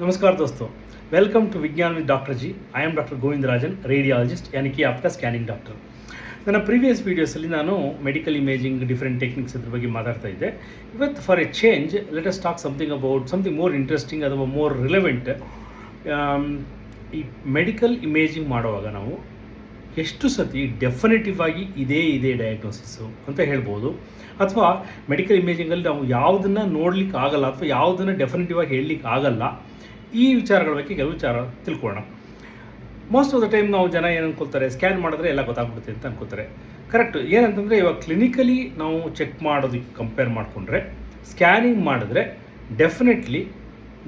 नमस्कार दोस्तों, welcome to Vigyan with doctor G. I am doctor Govindarajan, radiologist, यानी कि आपका ಸ್ಕ್ಯಾನಿಂಗ್ ಡಾಕ್ಟರ್. ನನ್ನ ಪ್ರೀವಿಯಸ್ ವೀಡಿಯೋಸಲ್ಲಿ ನಾನು ಮೆಡಿಕಲ್ ಇಮೇಜಿಂಗ್ ಡಿಫರೆಂಟ್ ಟೆಕ್ನಿಕ್ಸ್ ಅದ್ರ ಬಗ್ಗೆ ಮಾತಾಡ್ತಾ ಇದ್ದೆ. ಇವತ್ತು for A change let us talk something about something more interesting ಅಥವಾ ಮೋರ್ ರಿಲೆವೆಂಟ್. ಈ ಮೆಡಿಕಲ್ ಇಮೇಜಿಂಗ್ ಮಾಡುವಾಗ ನಾವು ಎಷ್ಟು ಸತಿ ಡೆಫಿನೆಟಿವ್ ಆಗಿ ಇದೇ ಡಯಾಗ್ನೋಸಿಸ್ಸು ಅಂತ ಹೇಳ್ಬೋದು, ಅಥವಾ ಮೆಡಿಕಲ್ ಇಮೇಜಿಂಗಲ್ಲಿ ನಾವು ಯಾವುದನ್ನು ನೋಡ್ಲಿಕ್ಕೆ ಆಗಲ್ಲ ಅಥವಾ ಯಾವುದನ್ನು ಡೆಫಿನೆಟಿವ್ ಆಗಿ ಹೇಳಲಿಕ್ಕೆ ಆಗಲ್ಲ, ಈ ವಿಚಾರಗಳ ಬಗ್ಗೆ ಕೆಲವು ವಿಚಾರ ತಿಳ್ಕೊಳ್ಳೋಣ. ಮೋಸ್ಟ್ ಆಫ್ ದ ಟೈಮ್ ನಾವು ಜನ ಏನು ಅನ್ಕೊಳ್ತಾರೆ, ಸ್ಕ್ಯಾನ್ ಮಾಡಿದ್ರೆ ಎಲ್ಲ ಗೊತ್ತಾಗ್ಬಿಡುತ್ತೆ ಅಂತ ಅನ್ಕೋತಾರೆ. ಕರೆಕ್ಟ್. ಏನಂತಂದರೆ ಇವಾಗ ಕ್ಲಿನಿಕಲಿ ನಾವು ಚೆಕ್ ಮಾಡೋದಕ್ಕೆ ಕಂಪೇರ್ ಮಾಡಿಕೊಂಡ್ರೆ ಸ್ಕ್ಯಾನಿಂಗ್ ಮಾಡಿದ್ರೆ ಡೆಫಿನೆಟ್ಲಿ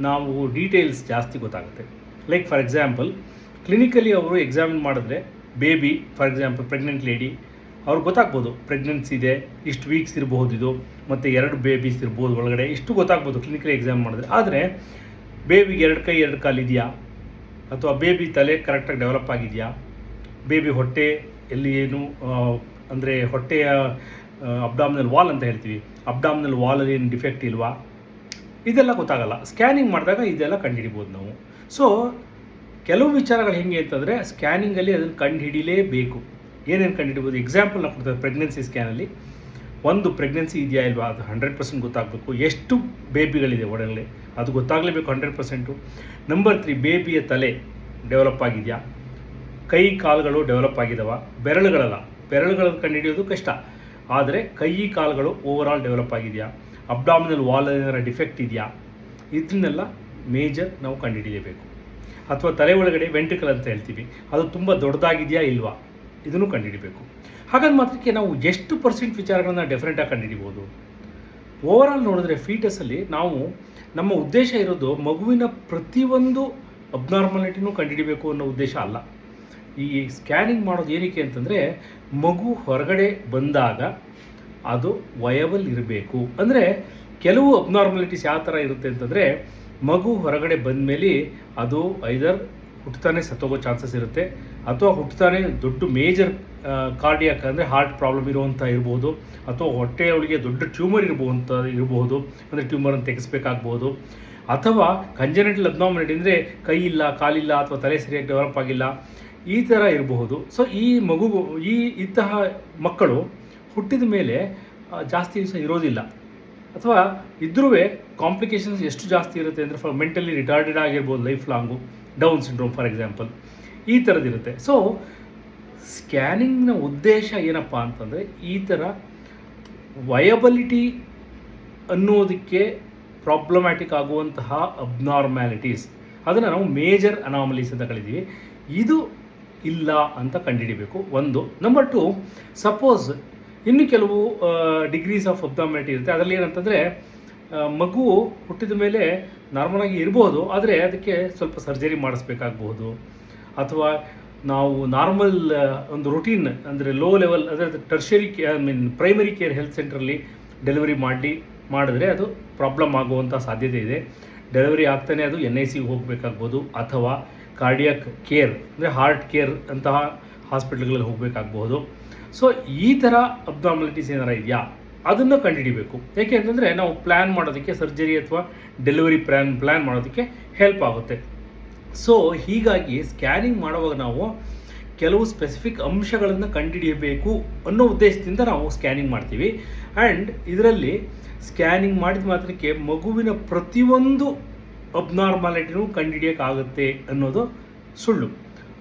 ನಾವು ಡೀಟೇಲ್ಸ್ ಜಾಸ್ತಿ ಗೊತ್ತಾಗುತ್ತೆ. ಲೈಕ್ ಫಾರ್ ಎಕ್ಸಾಂಪಲ್, ಕ್ಲಿನಿಕಲಿ ಅವರು ಎಕ್ಸಾಮಿನ್ ಮಾಡಿದ್ರೆ baby, for example pregnant lady, ಅವ್ರಿಗೆ ಗೊತ್ತಾಗ್ಬೋದು ಪ್ರೆಗ್ನೆನ್ಸಿ ಇದೆ, ಇಷ್ಟು ವೀಕ್ಸ್ ಇರಬಹುದು ಇದು, ಮತ್ತು 2 ಬೇಬೀಸ್ ಇರ್ಬೋದು ಒಳಗಡೆ, ಇಷ್ಟು ಗೊತ್ತಾಗ್ಬೋದು ಕ್ಲಿನಿಕಲಿ ಎಕ್ಸಾಮ್ ಮಾಡಿದ್ರೆ. ಆದರೆ ಬೇಬಿಗೆ 2 ಕೈ 2 ಕಾಲು ಇದೆಯಾ, ಅಥವಾ ಬೇಬಿ ತಲೆ ಕರೆಕ್ಟಾಗಿ ಡೆವಲಪ್ ಆಗಿದೆಯಾ, ಬೇಬಿ ಹೊಟ್ಟೆ ಎಲ್ಲಿ ಏನು ಅಂದರೆ ಹೊಟ್ಟೆಯ ಅಬ್ಡಾಮಿನಲ್ ವಾಲ್ ಅಂತ ಹೇಳ್ತೀವಿ, ಅಬ್ಡಾಮಿನಲ್ ವಾಲಲ್ಲಿ ಏನು ಡಿಫೆಕ್ಟ್ ಇಲ್ವಾ, ಇದೆಲ್ಲ ಗೊತ್ತಾಗಲ್ಲ. ಸ್ಕ್ಯಾನಿಂಗ್ ಮಾಡಿದಾಗ ಇದೆಲ್ಲ ಕಂಡುಹಿಡಿಬೋದು ನಾವು. ಸೊ ಕೆಲವು ವಿಚಾರಗಳು ಹೆಂಗೆ ಅಂತಂದರೆ ಸ್ಕ್ಯಾನಿಂಗಲ್ಲಿ ಅದನ್ನು ಕಂಡುಹಿಡಿಲೇಬೇಕು. ಏನೇನು ಕಂಡುಹಿಡಿಬೋದು? ಎಕ್ಸಾಂಪಲ್ ನಾವು ಕೊಡ್ತಾರೆ. ಪ್ರೆಗ್ನೆನ್ಸಿ ಸ್ಕ್ಯಾನಲ್ಲಿ ಒಂದು ಪ್ರೆಗ್ನೆನ್ಸಿ ಇದೆಯಾ ಇಲ್ವಾ ಅದು 100% ಗೊತ್ತಾಗಬೇಕು. ಎಷ್ಟು ಬೇಬಿಗಳಿದೆ ಒಳಗಡೆ ಅದು ಗೊತ್ತಾಗಲೇಬೇಕು 100%. ನಂಬರ್ 3, ಬೇಬಿಯ ತಲೆ ಡೆವಲಪ್ ಆಗಿದೆಯಾ, ಕೈ ಕಾಲುಗಳು ಡೆವಲಪ್ ಆಗಿದಾವ, ಬೆರಳುಗಳನ್ನು ಕಂಡುಹಿಡಿಯೋದು ಕಷ್ಟ, ಆದರೆ ಕೈ ಕಾಲುಗಳು ಓವರಾಲ್ ಡೆವಲಪ್ ಆಗಿದೆಯಾ, ಅಬ್ಡಾಮಿನಲ್ ವಾಲ್ ಏನಾರ ಡಿಫೆಕ್ಟ್ ಇದೆಯಾ, ಇದನ್ನೆಲ್ಲ ಮೇಜರ್ ನಾವು ಕಂಡುಹಿಡಿಯಬೇಕು. ಅಥವಾ ತಲೆ ಒಳಗಡೆ ವೆಂಟ್ರಿಕಲ್ ಅಂತ ಹೇಳ್ತೀವಿ, ಅದು ತುಂಬ ದೊಡ್ಡದಾಗಿದೆಯಾ ಇಲ್ವಾ, ಇದನ್ನು ಕಂಡುಹಿಡಿಬೇಕು. ಹಾಗಾಗಿ ಮಾತ್ರಕ್ಕೆ ನಾವು ಎಷ್ಟು % ವಿಚಾರಗಳನ್ನ ಡೆಫಿನೆಟಾಗಿ ಕಂಡುಹಿಡಿಬೋದು. ಓವರಾಲ್ ನೋಡಿದ್ರೆ ಫೀಟಸಲ್ಲಿ ನಾವು ನಮ್ಮ ಉದ್ದೇಶ ಇರೋದು ಮಗುವಿನ ಪ್ರತಿಯೊಂದು ಅಬ್ನಾರ್ಮಾಲಿಟಿನೂ ಕಂಡುಹಿಡಿಬೇಕು ಅನ್ನೋ ಉದ್ದೇಶ ಅಲ್ಲ. ಈ ಸ್ಕ್ಯಾನಿಂಗ್ ಮಾಡೋದು ಏನಕ್ಕೆ ಅಂತಂದರೆ ಮಗು ಹೊರಗಡೆ ಬಂದಾಗ ಅದು ವಯಬಲ್ ಇರಬೇಕು. ಅಂದರೆ ಕೆಲವು ಅಬ್ನಾರ್ಮಾಲಿಟೀಸ್ ಯಾವ ಥರ ಇರುತ್ತೆ ಅಂತಂದರೆ ಮಗು ಹೊರಗಡೆ ಬಂದ ಮೇಲೆ ಅದು ಐದರ್ ಹುಟ್ಟುತ್ತಾನೆ ಸತ್ತೋಗೋ ಚಾನ್ಸಸ್ ಇರುತ್ತೆ, ಅಥವಾ ಹುಟ್ಟುತ್ತಾನೆ ದೊಡ್ಡ ಮೇಜರ್ ಕಾರ್ಡಿಯಾಕ್ ಅಂದರೆ ಹಾರ್ಟ್ ಪ್ರಾಬ್ಲಮ್ ಇರುವಂಥ ಇರ್ಬೋದು, ಅಥವಾ ಹೊಟ್ಟೆಯೊಳಗೆ ದೊಡ್ಡ ಟ್ಯೂಮರ್ ಇರಬಹುದು, ಅಂದರೆ ಟ್ಯೂಮರನ್ನು ತೆಗೆಸಬೇಕಾಗ್ಬೋದು, ಅಥವಾ ಕಂಜೆನಿಟಲ್ ಅಬ್ನಾರ್ಮಾಲಿಟಿ ಅಂದರೆ ಕೈ ಇಲ್ಲ, ಕಾಲಿಲ್ಲ, ಅಥವಾ ತಲೆ ಸರಿಯಾಗಿ ಡೆವಲಪ್ ಆಗಿಲ್ಲ, ಈ ಥರ ಇರಬಹುದು. ಸೊ ಈ ಇಂತಹ ಮಕ್ಕಳು ಹುಟ್ಟಿದ ಮೇಲೆ ಜಾಸ್ತಿ ದಿವಸ ಇರೋದಿಲ್ಲ, ಅಥವಾ ಇದ್ರೂ ಕಾಂಪ್ಲಿಕೇಶನ್ಸ್ ಎಷ್ಟು ಜಾಸ್ತಿ ಇರುತ್ತೆ ಅಂದರೆ ಫಾರ್ ಮೆಂಟಲಿ ರಿಟಾರ್ಡೆಡ್ ಆಗಿರ್ಬೋದು, life long, down syndrome for example, ಈ ಥರದ್ದಿರುತ್ತೆ. ಸೊ ಸ್ಕ್ಯಾನಿಂಗ್ನ ಉದ್ದೇಶ ಏನಪ್ಪ ಅಂತಂದರೆ ಈ ಥರ ವಯಬಲಿಟಿ ಅನ್ನೋದಕ್ಕೆ ಪ್ರಾಬ್ಲಮ್ಯಾಟಿಕ್ ಆಗುವಂತಹ ಅಬ್ನಾರ್ಮ್ಯಾಲಿಟೀಸ್, ಅದನ್ನು ನಾವು ಮೇಜರ್ ಅನಾಮಲೀಸ್ ಅಂತ ಕಳಿತೀವಿ, ಇದು ಇಲ್ಲ ಅಂತ ಕಂಡುಹಿಡಿಬೇಕು ಒಂದು. ನಂಬರ್ 2, ಸಪೋಸ್ ಇನ್ನು ಕೆಲವು ಡಿಗ್ರೀಸ್ ಆಫ್ ಅಬ್ನಾರ್ಮ್ಯಾಲಿಟಿ ಇರುತ್ತೆ. ಅದರಲ್ಲಿ ಏನಂತಂದರೆ ಮಗು ಹುಟ್ಟಿದ ಮೇಲೆ ನಾರ್ಮಲಾಗಿ ಇರ್ಬೋದು, ಆದರೆ ಅದಕ್ಕೆ ಸ್ವಲ್ಪ ಸರ್ಜರಿ ಮಾಡಿಸ್ಬೇಕಾಗಬಹುದು, ಅಥವಾ ನಾವು ನಾರ್ಮಲ್ ಒಂದು ರುಟೀನ್ ಅಂದರೆ ಲೋ ಲೆವೆಲ್ ಅಂದರೆ ಟರ್ಷರಿ ಪ್ರೈಮರಿ ಕೇರ್ ಹೆಲ್ತ್ ಸೆಂಟ್ರಲ್ಲಿ ಡೆಲಿವರಿ ಮಾಡಿದ್ರೆ ಅದು ಪ್ರಾಬ್ಲಮ್ ಆಗುವಂಥ ಸಾಧ್ಯತೆ ಇದೆ. ಡೆಲಿವರಿ ಆಗ್ತಾನೆ ಅದು NICಗೆ ಹೋಗಬೇಕಾಗ್ಬೋದು, ಅಥವಾ ಕಾರ್ಡಿಯಾಕ್ ಕೇರ್ ಅಂದರೆ ಹಾರ್ಟ್ ಕೇರ್ ಅಂತಹ ಹಾಸ್ಪಿಟ್ಲ್ಗಳಲ್ಲಿ ಹೋಗಬೇಕಾಗಬಹುದು. ಸೊ ಈ ಥರ ಅಬ್ನಾರ್ಮಾಲಿಟೀಸ್ ಏನಾರ ಇದೆಯಾ ಅದನ್ನು ಕಂಡುಹಿಡಿಬೇಕು. ಯಾಕೆ ಅಂತಂದರೆ ನಾವು ಪ್ಲ್ಯಾನ್ ಮಾಡೋದಕ್ಕೆ, ಸರ್ಜರಿ ಅಥವಾ ಡೆಲಿವರಿ ಪ್ಲ್ಯಾನ್ ಮಾಡೋದಕ್ಕೆ ಹೆಲ್ಪ್ ಆಗುತ್ತೆ. ಸೊ ಹೀಗಾಗಿ ಸ್ಕ್ಯಾನಿಂಗ್ ಮಾಡುವಾಗ ನಾವು ಕೆಲವು ಸ್ಪೆಸಿಫಿಕ್ ಅಂಶಗಳನ್ನು ಕಂಡುಹಿಡಿಯಬೇಕು ಅನ್ನೋ ಉದ್ದೇಶದಿಂದ ನಾವು ಸ್ಕ್ಯಾನಿಂಗ್ ಮಾಡ್ತೀವಿ. ಆ್ಯಂಡ್ ಇದರಲ್ಲಿ ಸ್ಕ್ಯಾನಿಂಗ್ ಮಾಡಿದ ಮಾತ್ರಕ್ಕೆ ಮಗುವಿನ ಪ್ರತಿಯೊಂದು ಅಬ್ನಾರ್ಮಾಲಿಟಿನೂ ಕಂಡುಹಿಡಿಯೋಕ್ಕಾಗುತ್ತೆ ಅನ್ನೋದು ಸುಳ್ಳು.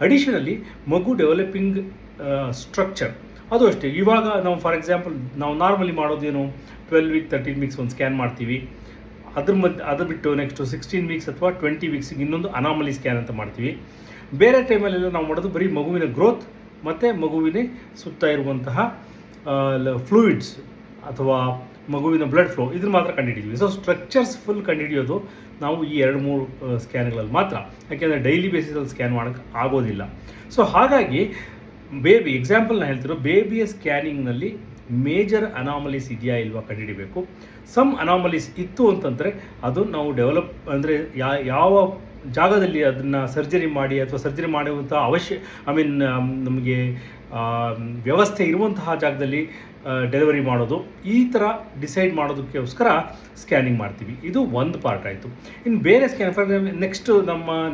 ಅಡಿಷನಲಿ ಮಗು ಡೆವಲಪಿಂಗ್ ಸ್ಟ್ರಕ್ಚರ್ ಅದು ಅಷ್ಟೇ. ಇವಾಗ ನಾವು ಫಾರ್ ಎಕ್ಸಾಂಪಲ್ ನಾವು ನಾರ್ಮಲಿ ಮಾಡೋದೇನು 12 ವೀಕ್ 13 ವೀಕ್ಸ್ ಒಂದು ಸ್ಕ್ಯಾನ್ ಮಾಡ್ತೀವಿ. ಅದು ಬಿಟ್ಟು ನೆಕ್ಸ್ಟು 16 ವೀಕ್ಸ್ ಅಥವಾ 20 ವೀಕ್ಸಿಗೆ ಇನ್ನೊಂದು ಅನಾಮಲಿ ಸ್ಕ್ಯಾನ್ ಅಂತ ಮಾಡ್ತೀವಿ. ಬೇರೆ ಟೈಮಲ್ಲೆಲ್ಲ ನಾವು ಮಾಡೋದು ಬರೀ ಮಗುವಿನ ಗ್ರೋತ್ ಮತ್ತು ಮಗುವಿನ ಸುತ್ತ ಇರುವಂತಹ ಫ್ಲೂಯಿಡ್ಸ್ ಅಥವಾ ಮಗುವಿನ ಬ್ಲಡ್ ಫ್ಲೋ ಇದನ್ನು ಮಾತ್ರ ಕಂಡುಹಿಡಿದ್ವಿ. ಸೊ ಸ್ಟ್ರಕ್ಚರ್ಸ್ ಫುಲ್ ಕಂಡುಹಿಡಿಯೋದು ನಾವು ಈ 2-3 ಸ್ಕ್ಯಾನ್ಗಳಲ್ಲಿ ಮಾತ್ರ, ಯಾಕೆಂದರೆ ಡೈಲಿ ಬೇಸಿಸಲ್ಲಿ ಸ್ಕ್ಯಾನ್ ಮಾಡೋಕ್ಕೆ ಆಗೋದಿಲ್ಲ. ಸೊ ಹಾಗಾಗಿ ಬೇಬಿ ಎಕ್ಸಾಂಪಲ್ನ ಹೇಳ್ತಿರೋ ಬೇಬಿಯ ಸ್ಕ್ಯಾನಿಂಗ್ನಲ್ಲಿ ಮೇಜರ್ ಅನಾಮಲೀಸ್ ಇದೆಯಾ ಇಲ್ವಾ ಕಂಡುಹಿಡಿಬೇಕು. ಸಮ್ ಅನಾಮಲೀಸ್ ಇತ್ತು ಅಂತಂದರೆ ಅದು ನಾವು ಡೆವಲಪ್ ಅಂದರೆ ಯಾವ ಜಾಗದಲ್ಲಿ ಅದನ್ನು ಸರ್ಜರಿ ಮಾಡಿ ಅಥವಾ ಸರ್ಜರಿ ಮಾಡುವಂಥ ನಮಗೆ ವ್ಯವಸ್ಥೆ ಇರುವಂತಹ ಜಾಗದಲ್ಲಿ ಡೆಲಿವರಿ ಮಾಡೋದು, ಈ ಥರ ಡಿಸೈಡ್ ಮಾಡೋದಕ್ಕೋಸ್ಕರ ಸ್ಕ್ಯಾನಿಂಗ್ ಮಾಡ್ತೀವಿ. ಇದು ಒಂದು ಪಾರ್ಟ್ ಆಯಿತು. ಇನ್ನು ಬೇರೆ ಸ್ಕ್ಯಾನ್ ಫಾರ್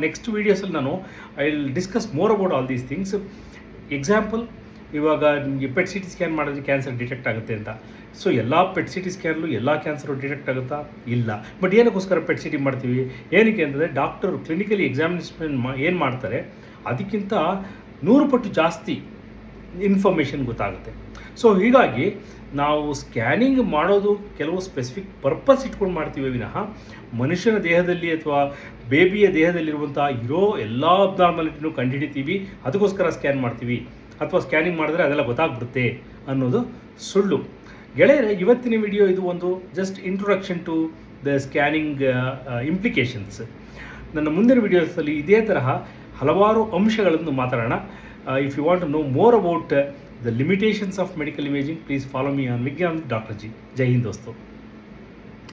ನೆಕ್ಸ್ಟ್ ವೀಡಿಯೋಸಲ್ಲಿ ನಾನು I will discuss more about all these things. Example, ಇವಾಗ ನಿಮಗೆ ಪೆಟ್ ಸಿ ಟಿ ಸ್ಕ್ಯಾನ್ ಮಾಡಿದ್ರೆ ಕ್ಯಾನ್ಸರ್ ಡಿಟೆಕ್ಟ್ ಆಗುತ್ತೆ ಅಂತ. ಸೊ ಎಲ್ಲ ಪೆಟ್ ಸಿ ಟಿ ಸ್ಕ್ಯಾನ್ಲು ಎಲ್ಲ ಕ್ಯಾನ್ಸರು ಡಿಟೆಕ್ಟ್ ಆಗುತ್ತಾ? ಇಲ್ಲ. ಬಟ್ ಏನಕ್ಕೋಸ್ಕರ ಪೆಟ್ ಸಿ ಟಿ ಮಾಡ್ತೀವಿ? ಏನಕ್ಕೆ ಅಂದರೆ ಡಾಕ್ಟರು ಕ್ಲಿನಿಕಲಿ ಎಕ್ಸಾಮಿನೇಷನ್ ಏನು ಮಾಡ್ತಾರೆ ಅದಕ್ಕಿಂತ 100 ಪಟ್ಟು ಜಾಸ್ತಿ ಇನ್ಫಾರ್ಮೇಷನ್ ಗೊತ್ತಾಗುತ್ತೆ. ಸೊ ಹೀಗಾಗಿ ನಾವು ಸ್ಕ್ಯಾನಿಂಗ್ ಮಾಡೋದು ಕೆಲವು ಸ್ಪೆಸಿಫಿಕ್ ಪರ್ಪಸ್ ಇಟ್ಕೊಂಡು ಮಾಡ್ತೀವಿ ವಿನಃ ಮನುಷ್ಯನ ದೇಹದಲ್ಲಿ ಅಥವಾ ಬೇಬಿಯ ದೇಹದಲ್ಲಿರುವಂಥ ಇರೋ ಎಲ್ಲ ಅಬ್ನಾರ್ಮಾಲಿಟಿನೂ ಕಂಡುಹಿಡಿತೀವಿ ಅದಕ್ಕೋಸ್ಕರ ಸ್ಕ್ಯಾನ್ ಮಾಡ್ತೀವಿ ಅಥವಾ ಸ್ಕ್ಯಾನಿಂಗ್ ಮಾಡಿದ್ರೆ ಅದೆಲ್ಲ ಗೊತ್ತಾಗ್ಬಿಡುತ್ತೆ ಅನ್ನೋದು ಸುಳ್ಳು. ಗೆಳೆಯರೆ, ಇವತ್ತಿನ ವಿಡಿಯೋ ಇದು ಒಂದು just introduction to the scanning implications. ನನ್ನ ಮುಂದಿನ ವಿಡಿಯೋಸಲ್ಲಿ ಇದೇ ತರಹ ಹಲವಾರು ಅಂಶಗಳನ್ನು ಮಾತಾಡೋಣ. If you want to know more about the limitations of medical imaging, please follow me on Vigyan with doctor G. Jai Hind ದೋಸ್ತು.